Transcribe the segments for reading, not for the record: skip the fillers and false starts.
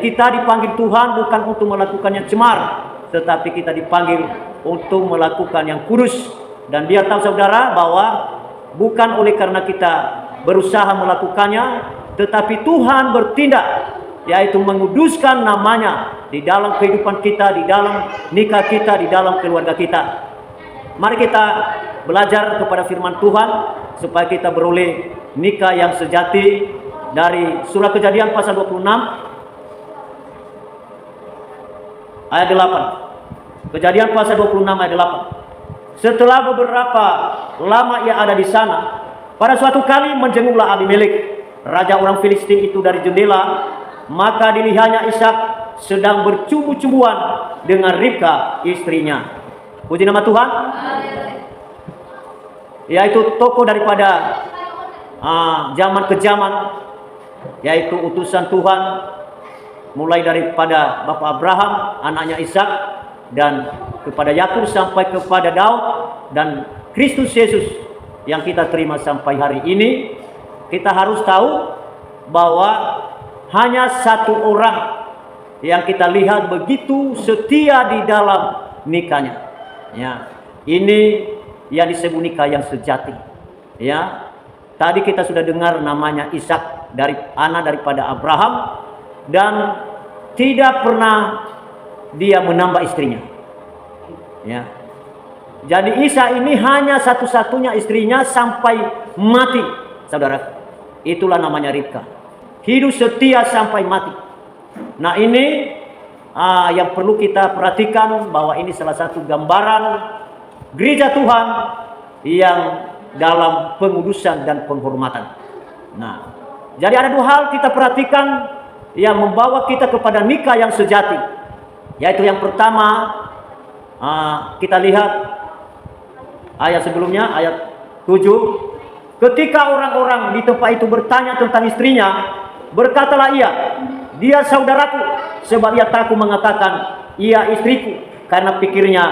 kita dipanggil Tuhan bukan untuk melakukan yang cemar, tetapi kita dipanggil untuk melakukan yang kudus. Dan biar tahu saudara bahwa bukan oleh karena kita berusaha melakukannya, tetapi Tuhan bertindak, yaitu menguduskan namanya di dalam kehidupan kita, di dalam nikah kita, di dalam keluarga kita. Mari kita belajar kepada firman Tuhan supaya kita beroleh nikah yang sejati dari surah Kejadian pasal 26 ayat 8. Kejadian pasal 26 ayat 8. Setelah beberapa lama ia ada di sana, pada suatu kali menjenguklah Abimelek, raja orang Filistin itu dari jendela, maka dilihatnya Ishak sedang bercumbu-cumbuan dengan Ribka istrinya. Puji nama Tuhan. Yaitu tokoh daripada zaman ke zaman, yaitu utusan Tuhan, mulai daripada Bapak Abraham, anaknya Ishak, dan kepada Yakub sampai kepada Daud dan Kristus Yesus yang kita terima sampai hari ini. Kita harus tahu bahwa hanya satu orang yang kita lihat begitu setia di dalam nikahnya. Ya, ini yang disebut nikah yang sejati. Ya, tadi kita sudah dengar namanya Ishak, dari anak daripada Abraham, dan tidak pernah dia menambah istrinya. Ya, jadi Ishak ini hanya satu-satunya istrinya sampai mati, saudara. Itulah namanya Ribka. Hidup setia sampai mati. Nah, ini yang perlu kita perhatikan, bahwa ini salah satu gambaran gereja Tuhan yang dalam pengudusan dan penghormatan. Nah, jadi ada dua hal kita perhatikan yang membawa kita kepada nikah yang sejati. Yaitu yang pertama, kita lihat ayat sebelumnya, ayat 7. Ketika orang-orang di tempat itu bertanya tentang istrinya, berkatalah ia, dia saudaraku, sebab ia takut mengatakan, ia istriku, karena pikirnya,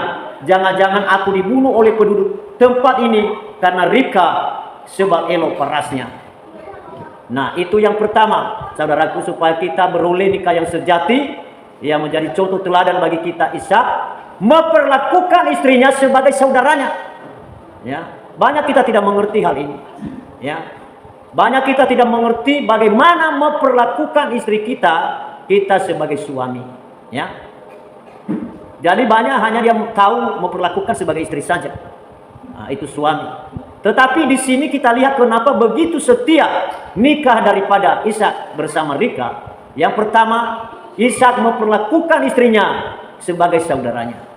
jangan-jangan aku dibunuh oleh penduduk tempat ini karena Ribka, sebab elok parasnya. Nah, itu yang pertama, saudaraku, supaya kita beroleh nikah yang sejati, yang menjadi contoh teladan bagi kita. Ishak memperlakukan istrinya sebagai saudaranya. Ya, banyak kita tidak mengerti hal ini. Ya, banyak kita tidak mengerti bagaimana memperlakukan istri kita sebagai suami. Ya, jadi banyak hanya dia tahu memperlakukan sebagai istri saja. Nah, itu suami. Tetapi di sini kita lihat kenapa begitu setia nikah daripada Ishak bersama Ribka. Yang pertama, Ishak memperlakukan istrinya sebagai saudaranya.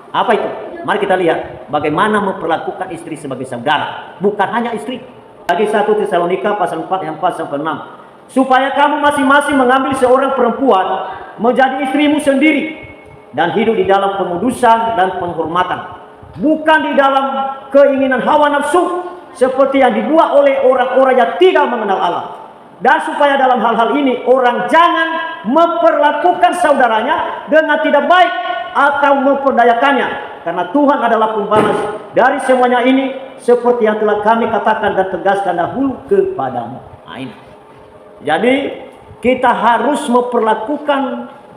Apa itu? Mari kita lihat bagaimana memperlakukan istri sebagai saudara, bukan hanya istri. Lagi 1 Tesalonika pasal 4 yang 4 sampai 6. Supaya kamu masing-masing mengambil seorang perempuan menjadi istrimu sendiri dan hidup di dalam pengudusan dan penghormatan, bukan di dalam keinginan hawa nafsu seperti yang dibuat oleh orang-orang yang tidak mengenal Allah. Dan supaya dalam hal-hal ini orang jangan memperlakukan saudaranya dengan tidak baik atau memperdayakannya, karena Tuhan adalah pembalas dari semuanya ini, seperti yang telah kami katakan dan tegaskan dahulu kepadamu. Nah, ini. Jadi kita harus memperlakukan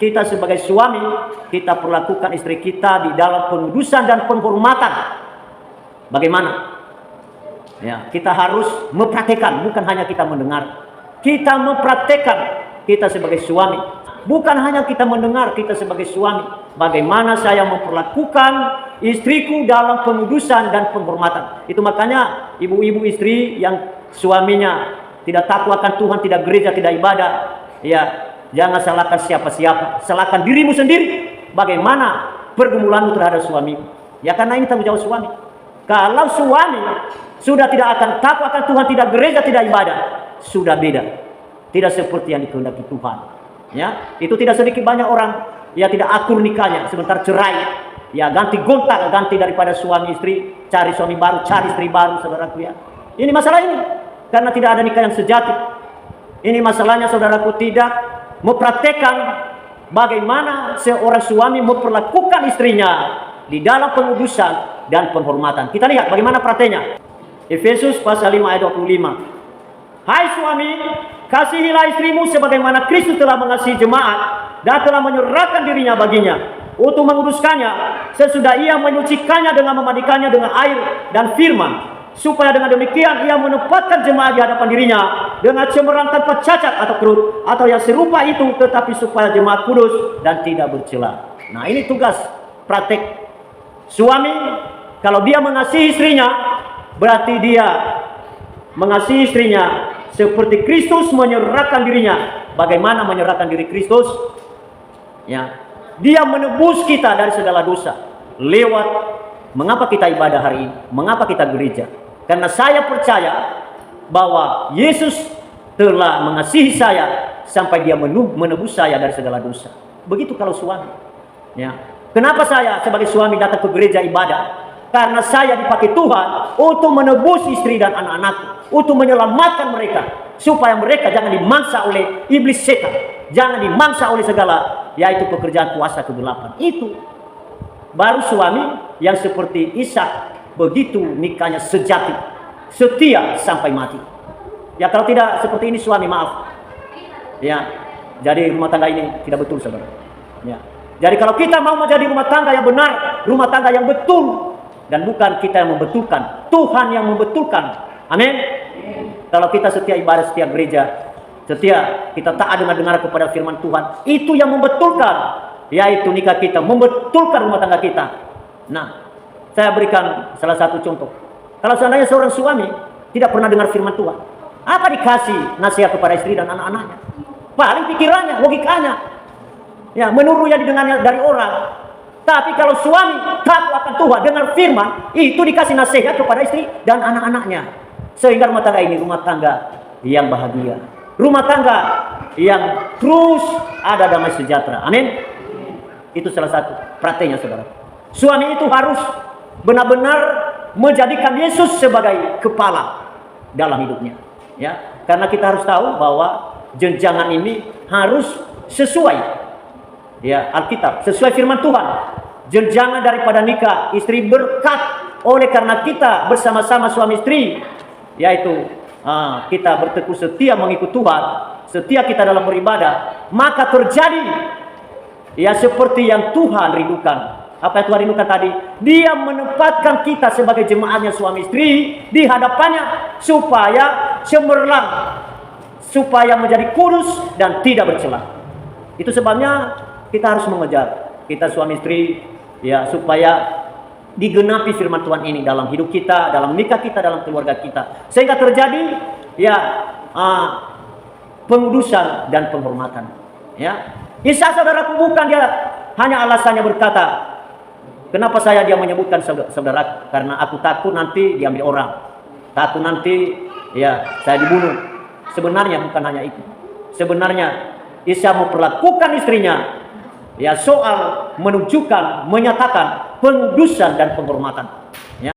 kita sebagai suami, kita perlakukan istri kita di dalam pengudusan dan penghormatan. Bagaimana? Ya, kita harus mempraktekkan, bukan hanya kita mendengar. Kita mempraktekkan kita sebagai suami. Bukan hanya kita mendengar, kita sebagai suami. Bagaimana saya memperlakukan istriku dalam pengudusan dan penghormatan. Itu makanya ibu-ibu istri yang suaminya tidak takut akan Tuhan, tidak gereja, tidak ibadah, ya, jangan salahkan siapa-siapa, salahkan dirimu sendiri. Bagaimana pergumulanmu terhadap suami? Ya, karena ini tanggung jawab suami. Kalau suami sudah tidak akan takut akan Tuhan, tidak gereja, tidak ibadah, sudah beda. Tidak seperti yang dikehendaki Tuhan. Ya, itu tidak sedikit banyak orang ya tidak akur nikahnya, sebentar cerai, ya ganti gonta, ganti daripada suami istri, cari suami baru, cari istri baru, saudaraku ya. Ini masalah ini, karena tidak ada nikah yang sejati. Ini masalahnya, saudaraku, tidak mempraktekkan bagaimana seorang suami memperlakukan istrinya di dalam pengudusan dan penghormatan. Kita lihat bagaimana prakteknya. Efesus pasal 5 ayat 25. Hai suami, kasihilah istrimu sebagaimana Kristus telah mengasihi jemaat dan telah menyerahkan dirinya baginya untuk menguduskannya, sesudah ia menyucikannya dengan memandikannya dengan air dan firman, supaya dengan demikian ia menempatkan jemaat di hadapan dirinya dengan cemerlang tanpa cacat atau kerut atau yang serupa itu, tetapi supaya jemaat kudus dan tidak bercela. Nah, ini tugas praktek suami. Kalau dia mengasihi istrinya, berarti dia mengasihi istrinya seperti Kristus menyerahkan dirinya. Bagaimana menyerahkan diri Kristus? Ya, dia menebus kita dari segala dosa lewat mengapa kita ibadah hari ini, mengapa kita gereja. Karena saya percaya bahwa Yesus telah mengasihi saya sampai dia menebus saya dari segala dosa. Begitu kalau suami. Ya. Kenapa saya sebagai suami datang ke gereja ibadah? Karena saya dipakai Tuhan untuk menebus istri dan anak-anakku, untuk menyelamatkan mereka, supaya mereka jangan dimangsa oleh iblis setan, jangan dimangsa oleh segala, yaitu pekerjaan kuasa kegelapan. Itu baru suami yang seperti Ishak, begitu nikahnya sejati, setia sampai mati. Ya, kalau tidak seperti ini suami, maaf. Ya, jadi rumah tangga ini tidak betul, saudara. Ya. Jadi kalau kita mau menjadi rumah tangga yang benar, rumah tangga yang betul, dan bukan kita yang membetulkan, Tuhan yang membetulkan. Amin. Kalau kita setia ibadah, setia gereja, setia kita taat dengar kepada firman Tuhan, itu yang membetulkan, yaitu nikah kita, membetulkan rumah tangga kita. Nah, saya berikan salah satu contoh. Kalau seandainya seorang suami tidak pernah dengar firman Tuhan, apa dikasih nasihat kepada istri dan anak-anaknya? Paling pikirannya, logikanya, ya, menurut yang didengarnya dari orang. Tapi kalau suami takut akan Tuhan, dengar firman, itu dikasih nasihat kepada istri dan anak-anaknya. Sehingga rumah tangga ini rumah tangga yang bahagia, rumah tangga yang terus ada damai sejahtera. Amin. Itu salah satu prakteknya, saudara. Suami itu harus benar-benar menjadikan Yesus sebagai kepala dalam hidupnya. Ya, karena kita harus tahu bahwa jenjangan ini harus sesuai, ya, Alkitab, sesuai firman Tuhan. Jenjangan daripada nikah, istri berkat oleh karena kita bersama-sama suami istri, yaitu kita berteguh setia mengikut Tuhan, setia kita dalam beribadah, maka terjadi ya seperti yang Tuhan rindukan. Apa yang Tuhan rindukan tadi? Dia menempatkan kita sebagai jemaatnya suami istri di hadapannya supaya cemerlang, supaya menjadi kudus dan tidak bercela. Itu sebabnya kita harus mengejar, kita suami istri, ya, supaya digenapi firman Tuhan ini dalam hidup kita, dalam nikah kita, dalam keluarga kita, sehingga terjadi ya pengudusan dan penghormatan. Ya, Ishak saudaraku bukan dia hanya alasannya berkata, kenapa dia menyebutkan saudara? Karena aku takut nanti diambil orang, takut nanti ya saya dibunuh. Sebenarnya bukan hanya itu. Sebenarnya Ishak memperlakukan istrinya ya soal menunjukkan, menyatakan pengudusan dan penghormatan.